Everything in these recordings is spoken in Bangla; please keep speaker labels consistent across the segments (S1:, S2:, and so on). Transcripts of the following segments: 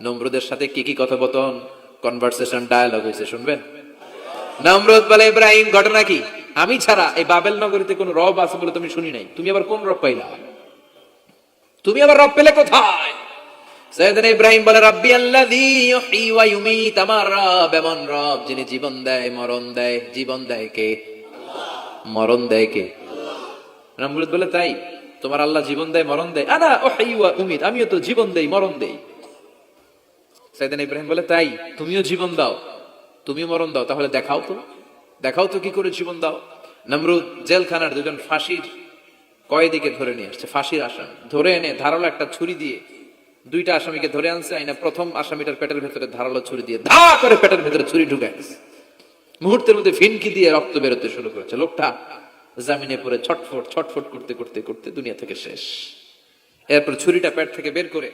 S1: নমরুদের সাথে কি কি কথোপকথন, কনভারসেশন, ডায়ালগ হয়েছে শুনবেন। নমরুদ বলে, ইব্রাহিম ঘটনা কি? আমি ছাড়া এই বাবেল নগরীতে কোন রব আছে বলে তুমি শুনি নাই, তুমি আবার কোন রব পাইলা? তুমি আবার রব পেলে কোথায়? সাইয়েদনা ইব্রাহিম বলে, রাব্বি আল্লাযী ইউহয়ী ওয়া ইউমীত, আমার রব এমন রব যিনি জীবন দেয় মরণ দেয়। জীবন দেয় কে? মরণ দেয় কে? নমরুদ বলে, তাই তোমার আল্লাহ জীবন দেয় মরণ দেয়? আনা উহয়ী ওয়া উমীত, আমিও তো জীবন দেই মরণ দেই। সাইয়েদনা ইব্রাহিম বলে, তাই তুমিও জীবন দাও তুমিও মরণ দাও, তাহলে দেখাও তো, দেখাও তো কি করে জীবন দাও। নমরুদ জেলখানার দুজন ফাঁসির কয়েদিকে ধরে নিয়ে আসছে, ফাঁসির আসামি ধরে এনে ধারালো একটা ছুরি দিয়ে দুইটা আসামিকে ধরে আনছে। আইনা প্রথম আসামিটার পেটের ভেতরে ধারালো ছুরি দিয়ে ধা করে পেটের ভেতরে ছুরি ঢুকায় দিচ্ছে। মুহূর্তের মধ্যে ফিনকি দিয়ে রক্ত বেরোতে শুরু করেছে। লোকটা জামিনে পড়ে ছটফট ছটফট করতে করতে করতে দুনিয়া থেকে শেষ। এরপর ছুরিটা পেট থেকে বের করে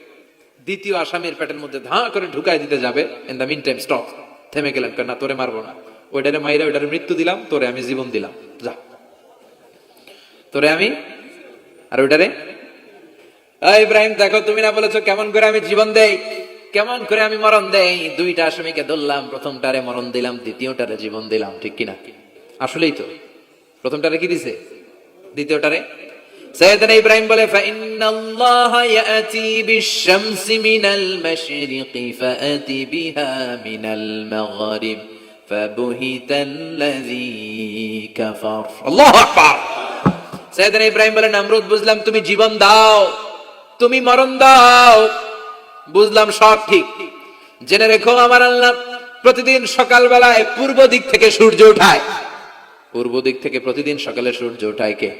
S1: দ্বিতীয় আসামির পেটের মধ্যে ধা করে ঢুকাই দিতে যাবে। In the meantime stop, থেমে গেলেন, না তোরে মারবো না, ওইটারে মাইরা ওইটারে মৃত্যু দিলাম, তোরে আমি জীবন দিলাম, যা তোরে আমি আর ওইটারে। ইব্রাহিম দেখো, তুমি না বলেছো কেমন করে আমি জীবন দেই, কেমন করে আমি মরণ দেই? দুইটা আসামিকে ধরলাম, প্রথমটারে মরণ দিলাম, দ্বিতীয়টারে জীবন দিলাম, ঠিক কিনা? আসলেই তো প্রথমটারে কি দিছে, দ্বিতীয়টারে। সাইয়েদনা ইব্রাহিম বলে, ফাইন্নাল্লাহা ইয়াতি বিশ-শামসি মিনাল মাশরিকি ফাআতি বিহা মিনাল মাগরিব ফাবুহিতাল্লাযী কাফার। আল্লাহু আকবার। সাইয়েদনা ইব্রাহিম বলে, নমরুদ বুঝলাম তুমি জীবন দাও, তুমি মরণ দাও, বুঝলাম সব ঠিক। জেনে রেখো, আমার আল্লাহ প্রতিদিন সকাল বেলায় পূর্ব দিক থেকে সূর্য উঠায়। পূর্ব দিক থেকে প্রতিদিন সকালে সূর্য উঠায় কে?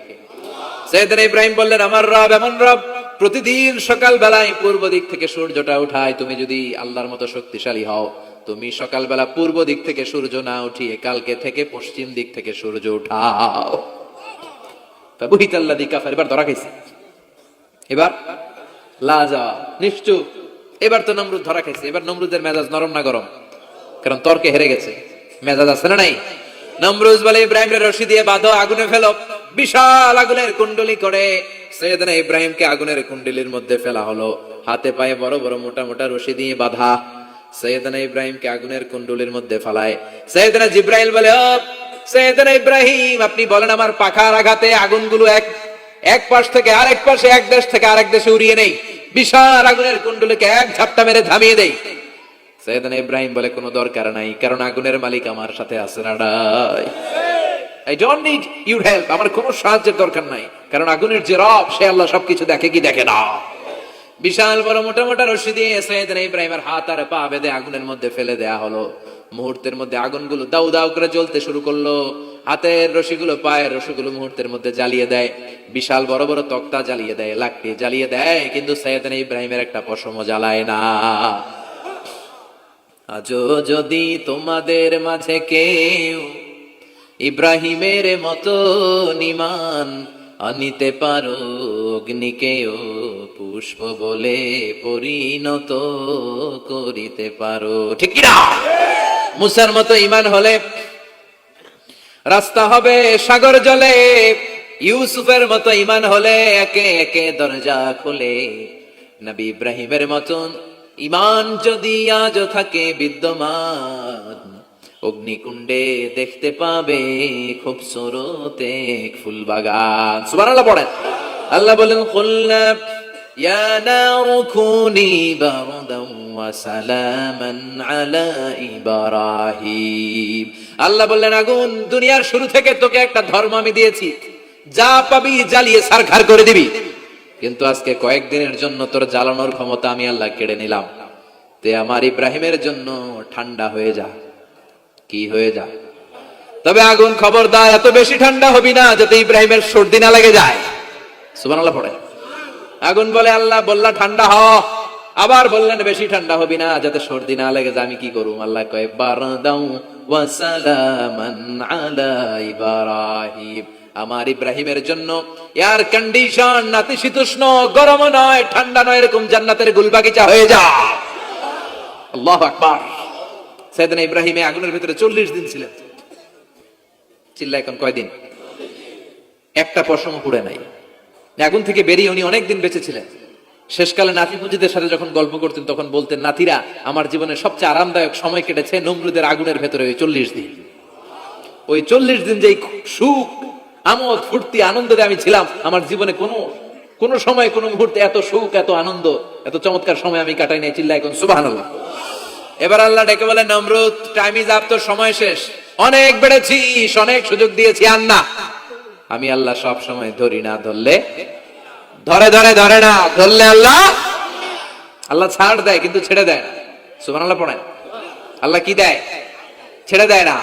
S1: সাইয়েদনা ইব্রাহিম বললেন, আমার রব এমন রব প্রতিদিন সকাল বেলায় পূর্ব দিক থেকে সূর্যটা উঠায়। তুমি যদি আল্লাহর মতো শক্তিশালী হও, তুমি সকালবেলা পূর্ব দিক থেকে সূর্য না উঠিয়ে কালকে থেকে পশ্চিম দিক থেকে সূর্য উঠাও। ফাবুহিতাল্লাযী কাফার। এবার ধরা খাইছে, এবার লাজবাব, নিশ্চুপ। এবার তো নমরুদ ধরা খাইছে। এবার নমরুদের মেজাজ নরম না গরম? কারণ তর্কে হেরে গেছে, মেজাজ আছে না নাই? নমরুদ বলে, ইব্রাহিমের রশি দিয়ে বাঁধো, আগুনে ফেলো। বিশাল আগুনের কুণ্ডলি করে সাইয়েদনা ইব্রাহিমকে আগুনের কুণ্ডলির মধ্যে ফেলা হলো। হাতে পায়ে বড় বড় মোটা মোটা রশি দিয়ে বাঁধা। সাইয়েদনা ইব্রাহিমকে আগুনের কুণ্ডলির মধ্যে ফেলায়। সাইয়েদনা জিবরাইল বলে, ও সাইয়েদনা ইব্রাহিম, আপনি বলেন আমার পাখার আঘাতে আগুনগুলো এক পাশ থেকে আরেক পাশে, এক দেশ থেকে আরেক দেশে উড়িয়ে নেই, বিশাল আগুনের কুণ্ডলিকে এক ঝাপটা মেরে থামিয়ে দেই। সাইয়েদনা ইব্রাহিম বলে, কোনো দরকার নাই, কারণ আগুনের মালিক আমার সাথে আছে না নাই? I don't need your help, আমার কোনো সাহায্যের দরকার নাই, কারণ আগুনের যে রব সে আল্লাহ সবকিছু দেখে কি দেখে না। বিশাল বড় মোটা মোটা রশি দিয়ে সাইয়েদনা ইব্রাহিমের হাত আর পা বেঁধে আগুনের মধ্যে ফেলে দেয়া হলো। মুহূর্তের মধ্যে আগুনগুলো দাউ দাউ করে জ্বলতে শুরু করলো। হাতের রশিগুলো পায়ের রশিগুলো মুহূর্তের মধ্যে জ্বালিয়ে দেয়। বিশাল বড় বড় তক্তা জ্বালিয়ে দেয়, লাকড়ি জ্বালিয়ে দেয়, কিন্তু সাইয়েদনা ইব্রাহিমের একটা পশমও জ্বালায় না। আজও যদি তোমাদের মাঝে কেউ ইব্রাহিমের মতো ঈমান আনিতে পারো, অগ্নিকেও পুষ্প বলে পরিণত করিতে পারো, ঠিক কিনা? মুসার মতো ঈমান হলে রাস্তা হবে সাগর জলে। ইউসুফের মতো ঈমান হলে একে একে দরজা খুলে। নবী ইব্রাহিমের মতন ঈমান যদি আজও থাকে বিদ্যমান, অগ্নিকুণ্ডে দেখতে পাবে খুবসুরত এক ফুল বাগান। সুবহানাল্লাহ পড়েন। আল্লাহ বলেন, কুলনা ইয়া নারু কুনি বারদান ওয়া সালামান আলা ইব্রাহিম। আল্লাহ বললেন, আগুন, দুনিয়ার শুরু থেকে তোকে একটা ধর্ম আমি দিয়েছি, যা পাবি জ্বালিয়ে ছারখার করে দিবি, কিন্তু আজকে কয়েকদিনের জন্য তোর জ্বালানোর ক্ষমতা আমি আল্লাহ কেড়ে নিলাম। তে আমার ইব্রাহিমের জন্য ঠান্ডা হয়ে যা। কি হয়ে যা? তবে আগুন খবরদার এত বেশি ঠান্ডা হবি না যাতে ইব্রাহিমের সর্দি না লেগে যায়। সুবহানাল্লাহ পড়ে। আগুন বলে, আল্লাহ বললা ঠান্ডা হ, আবার বললেন বেশি ঠান্ডা হবি না যাতে সর্দি না লেগে যায়, আমি কি করুম? আল্লাহ কয়, বারদাউ ওয়া সালামান আলা ইব্রাহিম, আমার ইব্রাহিমের জন্য এয়ার কন্ডিশন, নাতিশীতোষ্ণ, গরম নয় ঠান্ডা নয়, এরকম জান্নাতের গুলবাগিচা হয়ে যা। আল্লাহু আকবার। সাইয়েদনা ইব্রাহিম আগুনের ভিতরে 40 দিন ছিলেন। চিল্লা এখন কয়দিন? একটা পশম পুড়ে নাই। আগুন থেকে বেরিয়ে উনি অনেকদিন বেঁচে ছিলেন। শেষকালে নাতি পুঁজিদের সাথে যখন গল্প করতেন তখন বলতেন, নাতিরা, আমার জীবনের সবচেয়ে আরামদায়ক সময় কেটেছে নমরুদের আগুনের ভেতরে ওই 40 দিন। ওই 40 দিন যেই সুখ, আমোদ, ফুর্তি, আনন্দে আমি ছিলাম, আমার জীবনে কোনো সময়, কোনো মুহূর্তে এত সুখ, এত আনন্দ, এত চমৎকার সময় আমি কাটাই নাই। চিল্লায় এখন সুবহানাল্লাহ। এবার আল্লাহ ডেকে বলে, নমরুদ, টাইম ইজ আপ, তোর সময় শেষ। অনেক বেড়েছিস, অনেক সুযোগ দিয়েছি, আর না। আমি আল্লাহ সব সময় ধরি না, ধরলে ধরে না, ধরলে আল্লাহ ছাড় দেয়, কিন্তু ছেড়ে দেয় না। সুবহানাল্লাহ পড়েন। আল্লাহ কি দেয়? ছেড়ে দেয় না।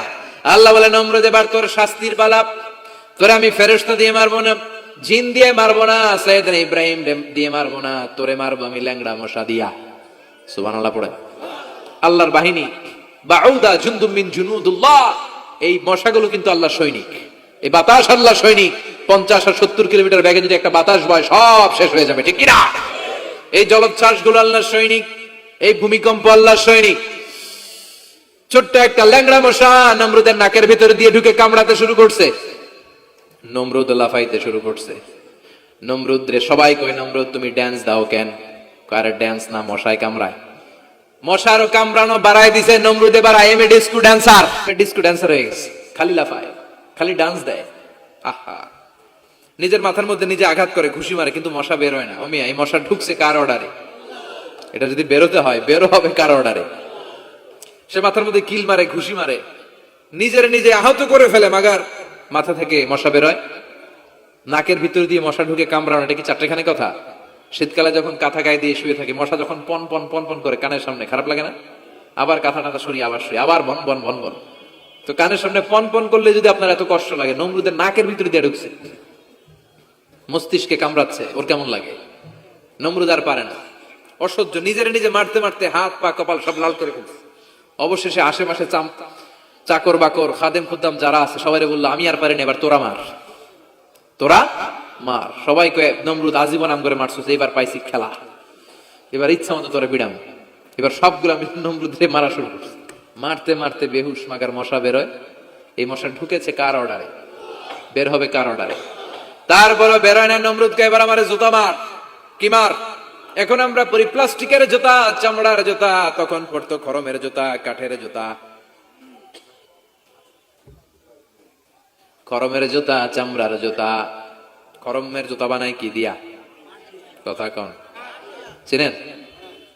S1: আল্লাহ বলে, নমরুদ, এবার তোর শাস্তির পালা। তোরে আমি ফেরেশতা দিয়ে মারবো না, জিন দিয়ে মারবো না, সাইয়েদনা ইব্রাহিম দিয়ে মারবো না, তোরে মারবো আমি ল্যাংড়া মশা দিয়া। সুবহানাল্লাহ পড়েন। আল্লাহর বাহিনী, বাউদা জুনদুম মিন জুনুদুল্লাহ, এই মশাগুলো কিন্তু আল্লাহর সৈনিক। এই বাতাস আল্লাহর সৈনিক। 50 আর 70 কিলোমিটার বেগে যদি একটা বাতাস বয়, সব শেষ হয়ে যাবে, ঠিক কি না? এই জলোচ্ছ্বাস গুলো আল্লাহর সৈনিক, এই ভূমিকম্প আল্লাহর সৈনিক। ছোট্ট একটা ল্যাংড়া মশা নমরুদের নাকের ভিতরে দিয়ে ঢুকে কামড়াতে শুরু করছে। নমরুদ লাফাইতে শুরু করছে। নমরুদ রে সবাই কই, নমরুদ তুমি ড্যান্স দাও কেন? কারে ড্যান্স না, মশায় কামড়ায়। মশারও কামড়ানো বাড়াই দিছে। নমরুদ এবার I M A disco dancer, disco dancer হয়ে গেছে। খালি লাফায়, খালি ডান্স দেয়। আহা, নিজের মাথার মধ্যে নিজে আঘাত করে, ঘুষি মারে, কিন্তু মশা বের হয় না। ও মিয়া, এই মশা ঢুকছে কার অর্ডারে? এটা যদি বেরোতে হয়, বেরো হবে কার অর্ডারে? সে মাথার মধ্যে কিল মারে, ঘুষি মারে, নিজের নিজে আহত করে ফেলে, মাগার মাথা থেকে মশা বের হয়। নাকের ভিতর দিয়ে মশা ঢুকে কামড়ানো, এটা কি চারটেখানি কথা? শীতকালে যখন কাঁথা গায়ে দিয়ে শুয়ে থাকে, মশা যখন পন পন পন পন করে কানের সামনে, খারাপ লাগে না? আবার কাঁথা টাথা সরিয়ে আবার শুয়ে, আবার বন বন বন বন। তো কানের সামনে পন পন করলে যদি আপনার এত কষ্ট লাগে, নমরুদের নাকের ভিতরে দিয়ে ঢুকছে, মস্তিষ্কে কামড়াচ্ছে, ওর কেমন লাগে? নমরুদ আর পারে না, অসহ্য। নিজের নিজে মারতে মারতে হাত পা কপাল সব লাল করে ফেলছে। অবশেষে আশেপাশে চাকর বাকর, খাদেম খুদ্দাম যারা আছে সবাই বললো, আমি আর পারিনি, এবার তোরা মার, তোরা মার। সবাই কয়ে, নমরুদ আজীবন আম করে মারছিস, এবার পাইছি খেলা, এবার ইচ্ছা মতো তোরা বিড়াম। এবার সবগুলো আমি নমরুদে মারা শুরু করছি। মারতে মারতে বেহুশ মাগার মশা বেরোয়। এই মশা ঢুকেছে কার অর্ডারে? বের হবে কার অর্ডারে? তারপরে বেরোয় না। নমরুদকে এবার আমার জুতা মার। কি মার? এখন আমরা পরি প্লাস্টিকের জুতা, চামড়ার জুতা, তখন পড়তো খরমের জুতা, কাঠের জুতা। খরমের জুতা, চামড়ার জুতা। খরমের জুতা বানায় কি দিয়া? কথা কন, চিনেন?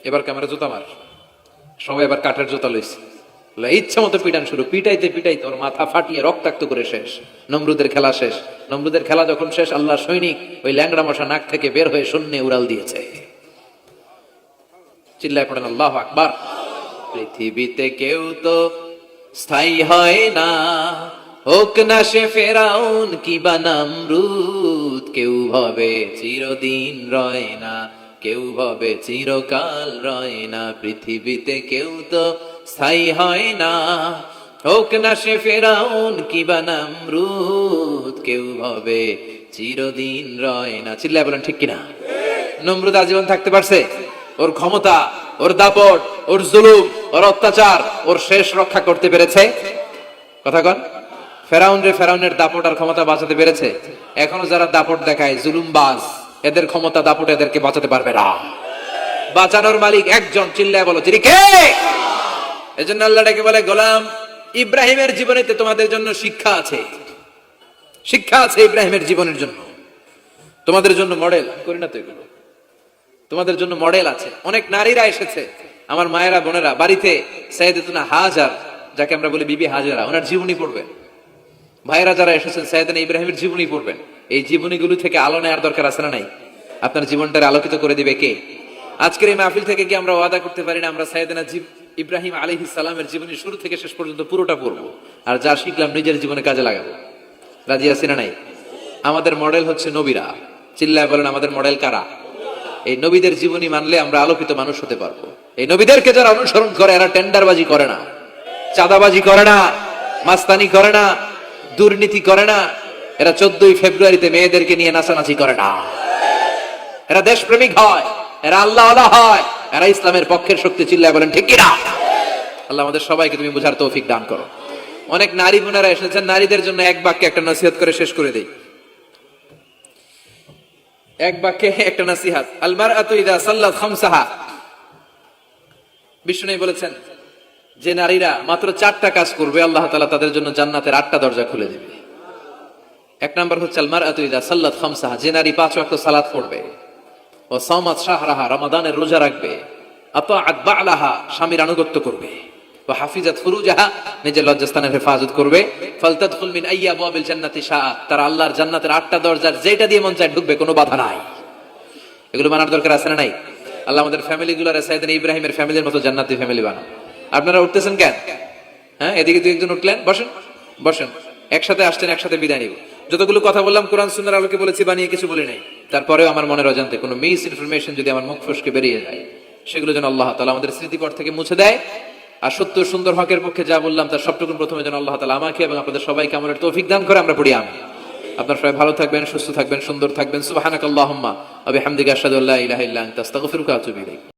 S1: এবার ক্যামেরা জুতা মার। সবাই এবার কাঠের জুতা লইছে, ইচ্ছা মতো পিটান শুরু। পিটাইতে পিটাইতে ওর মাথা ফাটিয়ে রক্তাক্ত করে শেষ। নমরুদের খেলা শেষ। নমরুদের খেলা যখন শেষ, আল্লাহর সৈনিক ওই ল্যাংড়া মশা নাক থেকে বের হয়ে শূন্যে উড়াল দিয়েছে। চিল্লায় পড়েন আল্লাহু আকবার। পৃথিবীতে কেউ তো স্থায়ী হয় না, হোক না সে ফেরাউন কিবা নমরুদ। কেউ ভাবে চিরদিন রয় না, কেউ ভাবে চিরকাল রয় না। পৃথিবীতে কেউ তো স্থায়ী হয় না, হোক না সে ফেরাউন কিবা নমরুদ। কেউ ভাবে চিরদিন রয় না। চিল্লায় বলেন ঠিক কিনা? নমরুদ আজীবন থাকতে পারছে? ওর ক্ষমতা, ওর দাপট, ওর জুলুম, ওর অত্যাচার, ওর শেষ রক্ষা করতে পেরেছে? কথা কন। ফেরাউনের দাপট আর ক্ষমতা বাঁচাতে পেরেছে? এখনো যারা দাপট দেখায়, জুলুমবাজ, এদের ক্ষমতা দাপট এদেরকে বাঁচাতে পারবে না। বাঁচানোর মালিক একজন। চিল্লায় বলো তিনি কে? এজন্য আল্লাহ ডেকে বলে, গোলাম, ইব্রাহিমের জীবনেতে তোমাদের জন্য শিক্ষা আছে। শিক্ষা আছে ইব্রাহিমের জীবনের জন্য, তোমাদের জন্য মডেল। করি না তো এগুলো? তোমাদের জন্য মডেল আছে। অনেক নারীরা এসেছে, আমার মায়েরা বোনেরা, বাড়িতে সাইয়েদাতুনা হাজার, যাকে আমরা বলি বিবি হাজারা, ওনার জীবনী পড়বেন। ভাইরা যারা এসেছেন, সাইয়েদনা ইব্রাহিমের জীবনী পড়বেন। এই জীবনীগুলো থেকে আলো নেওয়ার দরকার আছে না নাই? আপনার জীবনটাকে আলোকিত করে দিবে কে? আজকের এই মাহফিল থেকে কি আমরা ওয়াদা করতে পারি না আমরা সাইয়েদনা ইব্রাহিম আলাইহিস সালামের জীবনী শুরু থেকে শেষ পর্যন্ত পুরোটা পড়বো, আর যা শিখলাম নিজের জীবনে কাজে লাগাবো? রাজি আছি না নাই? আমাদের মডেল হচ্ছে নবীরা। চিল্লায় বলেন, আমাদের মডেল কারা? এই নবীদের জীবনী মানলে আমরা আলোকিত মানুষ হতে পারবো। এই নবীদেরকে যারা অনুসরণ করে, এরা টেন্ডারবাজি করে না, চাঁদাবাজি করে না, মাস্তানি করে না, দুর্নীতি করে না। এরা 14ই ফেব্রুয়ারিতে মেয়েদেরকে নিয়ে নাচানাচি করে না। এরা দেশপ্রেমিক হয়, এরা আল্লাহওয়ালা হয়, এরা ইসলামের পক্ষের শক্তি। চিল্লায় বলেন ঠিক কিনা? আল্লাহ আমাদের সবাইকে তুমি বুঝার তৌফিক দান করো। অনেক নারী বোনেরা এসেছেন, নারীদের জন্য এক বাক্যে একটা নসিহত করে শেষ করে দেই। এক বাক্যে একটা নাসিহাত, আল মারআতু ইযা সাল্লাত খামসাহা। বিষ্ণু বলেছেন যে নারীরা মাত্র 4টা কাজ করবে আল্লাহ তাআলা তাদের জন্য জান্নাতের 8টা দরজা খুলে দেবে। এক নাম্বার হচ্ছে আল মারআতু ইযা সাল্লাত খামসাহা, যে নারী 5 ওয়াক্ত সালাত পড়বে, ও সামাত শাহরাহা, রমাদানের রোজা রাখবে, আতাআত বা'লাহা, স্বামীর আনুগত্য করবে, ওয়া হাফিজাত ফুরুজাহা, নিজের লজ্জাস্থানের হেফাজত করবে, ফালতাদখুল মিন আইয়ি আবওয়াবিল জান্নাতি শাআত, তারা আল্লাহর জান্নাতের 8টা দরজার যেটা দিয়ে মন চায় ঢুকবে, কোনো বাধা নাই। এগুলো মানার দরকার আছে না নাই? আল্লাহ আমাদের ফ্যামিলিগুলোর সাইয়েদনা ইব্রাহিমের ফ্যামিলির মতো জান্নাতি ফ্যামিলি বানান। আপনারা উঠতেছেন কেন? হ্যাঁ, এদিকে দুই একজন উঠলেন, বসেন বসেন, একসাথে আসছেন, একসাথে বিদায় নিব। যতগুলো কথা বললাম কোরআন সুন্নাহর আলোকে বলেছি, বানিয়ে কিছু বলি নাই। তারপরেও আমার মনের অজান্তে কোনো মিস ইনফরমেশন যদি আমার মুখ ফসকে বেরিয়ে যায়, সেগুলো যেন আল্লাহ তাআলা আমাদের স্মৃতিপট থেকে মুছে দেয়। আর সত্য সুন্দর হকের পক্ষে যা বললাম তার সবটুকুন প্রথমে যেন আল্লাহ তাআলা আমাকে এবং আপনাদের সবাইকে আমলের তৌফিক দান করে। আমরা পড়ি আমিন। আপনারা সবাই ভালো থাকবেন, সুস্থ থাকবেন, সুন্দর থাকবেন। সুবহানাকাল্লাহুম্মা ওয়া বিহামদিকা আশহাদু আল্লা ইলাহা ইল্লা আনতা আস্তাগফিরুকা ওয়া আতুবু ইলাইক।